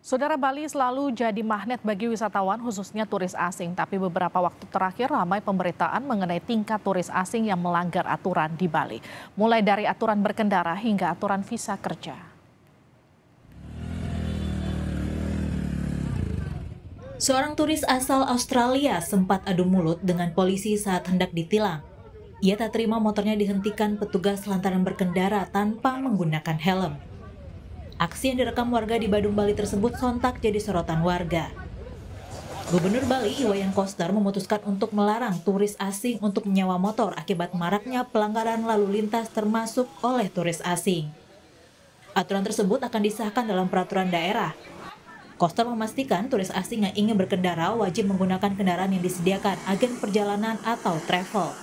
Saudara, Bali selalu jadi magnet bagi wisatawan khususnya turis asing. Tapi beberapa waktu terakhir ramai pemberitaan mengenai tingkat turis asing yang melanggar aturan di Bali. Mulai dari aturan berkendara hingga aturan visa kerja. Seorang turis asal Australia sempat adu mulut dengan polisi saat hendak ditilang. Ia tak terima motornya dihentikan petugas lantaran berkendara tanpa menggunakan helm. Aksi yang direkam warga di Badung, Bali tersebut sontak jadi sorotan warga. Gubernur Bali, Iwayan Koster, memutuskan untuk melarang turis asing untuk menyewa motor akibat maraknya pelanggaran lalu lintas termasuk oleh turis asing. Aturan tersebut akan disahkan dalam peraturan daerah. Koster memastikan turis asing yang ingin berkendara wajib menggunakan kendaraan yang disediakan agen perjalanan atau travel.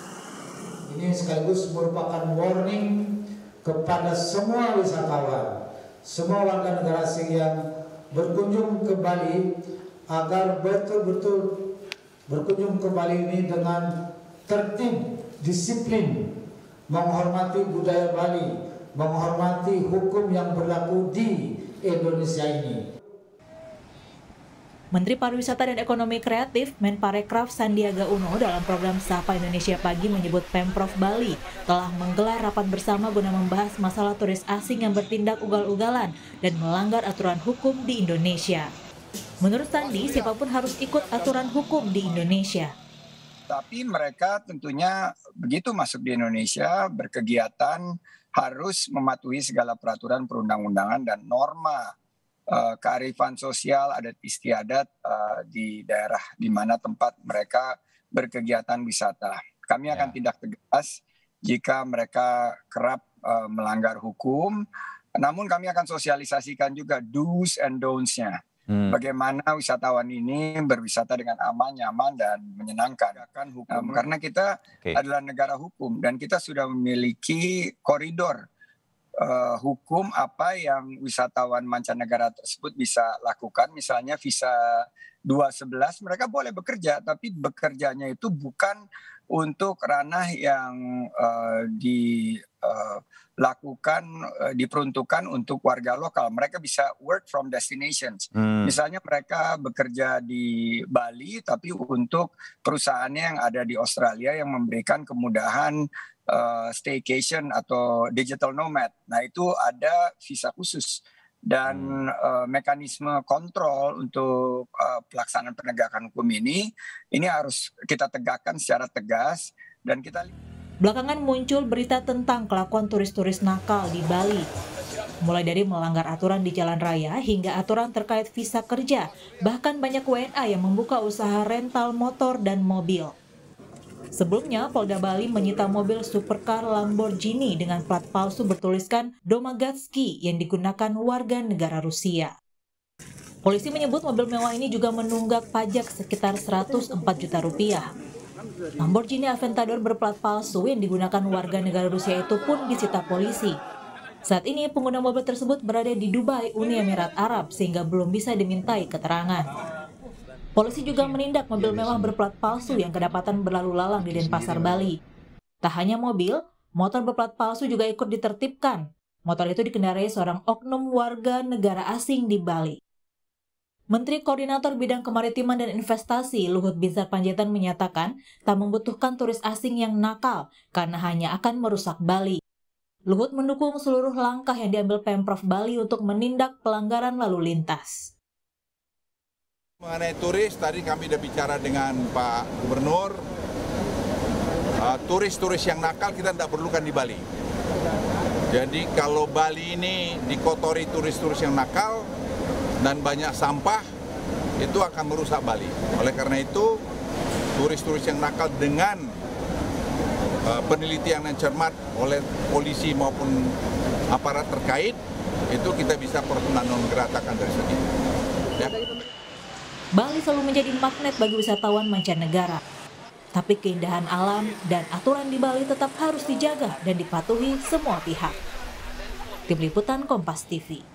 Ini sekaligus merupakan warning kepada semua wisatawan, semua warga negara asing yang berkunjung ke Bali agar betul-betul berkunjung ke Bali ini dengan tertib, disiplin, menghormati budaya Bali, menghormati hukum yang berlaku di Indonesia ini. Menteri Pariwisata dan Ekonomi Kreatif Menparekraf Sandiaga Uno dalam program Sapa Indonesia Pagi menyebut Pemprov Bali telah menggelar rapat bersama guna membahas masalah turis asing yang bertindak ugal-ugalan dan melanggar aturan hukum di Indonesia. Menurut Sandi, siapapun harus ikut aturan hukum di Indonesia. Tapi mereka tentunya begitu masuk di Indonesia berkegiatan harus mematuhi segala peraturan perundang-undangan dan norma kearifan sosial, adat istiadat di daerah di mana tempat mereka berkegiatan wisata. Kami akan tindak tegas jika mereka kerap melanggar hukum, namun kami akan sosialisasikan juga do's and don'ts-nya. Bagaimana wisatawan ini berwisata dengan aman, nyaman, dan menyenangkan. Karena kita adalah negara hukum dan kita sudah memiliki koridor hukum apa yang wisatawan mancanegara tersebut bisa lakukan. Misalnya visa 211 mereka boleh bekerja, tapi bekerjanya itu bukan untuk ranah yang diperuntukkan untuk warga lokal. Mereka bisa work from destinations. Misalnya mereka bekerja di Bali tapi untuk perusahaannya yang ada di Australia yang memberikan kemudahan staycation atau digital nomad. Nah, itu ada visa khusus dan mekanisme kontrol untuk pelaksanaan penegakan hukum ini harus kita tegakkan secara tegas dan kita. Belakangan muncul berita tentang kelakuan turis-turis nakal di Bali. Mulai dari melanggar aturan di jalan raya hingga aturan terkait visa kerja. Bahkan banyak WNA yang membuka usaha rental motor dan mobil. Sebelumnya, Polda Bali menyita mobil supercar Lamborghini dengan plat palsu bertuliskan Domagatski yang digunakan warga negara Rusia. Polisi menyebut mobil mewah ini juga menunggak pajak sekitar 104 juta rupiah. Lamborghini Aventador berplat palsu yang digunakan warga negara Rusia itu pun disita polisi. Saat ini pengguna mobil tersebut berada di Dubai, Uni Emirat Arab, sehingga belum bisa dimintai keterangan. Polisi juga menindak mobil mewah berplat palsu yang kedapatan berlalu lalang di Denpasar, Bali. Tak hanya mobil, motor berplat palsu juga ikut ditertibkan. Motor itu dikendarai seorang oknum warga negara asing di Bali. Menteri Koordinator Bidang Kemaritiman dan Investasi Luhut Binsar Panjaitan menyatakan tak membutuhkan turis asing yang nakal karena hanya akan merusak Bali. Luhut mendukung seluruh langkah yang diambil Pemprov Bali untuk menindak pelanggaran lalu lintas. Mengenai turis, tadi kami sudah bicara dengan Pak Gubernur, turis-turis yang nakal kita tidak perlukan di Bali. Jadi kalau Bali ini dikotori turis-turis yang nakal dan banyak sampah, itu akan merusak Bali. Oleh karena itu, turis-turis yang nakal dengan penelitian yang cermat oleh polisi maupun aparat terkait, itu kita bisa non gratakan dari sini. Ya. Bali selalu menjadi magnet bagi wisatawan mancanegara. Tapi keindahan alam dan aturan di Bali tetap harus dijaga dan dipatuhi semua pihak. Tim Liputan Kompas TV.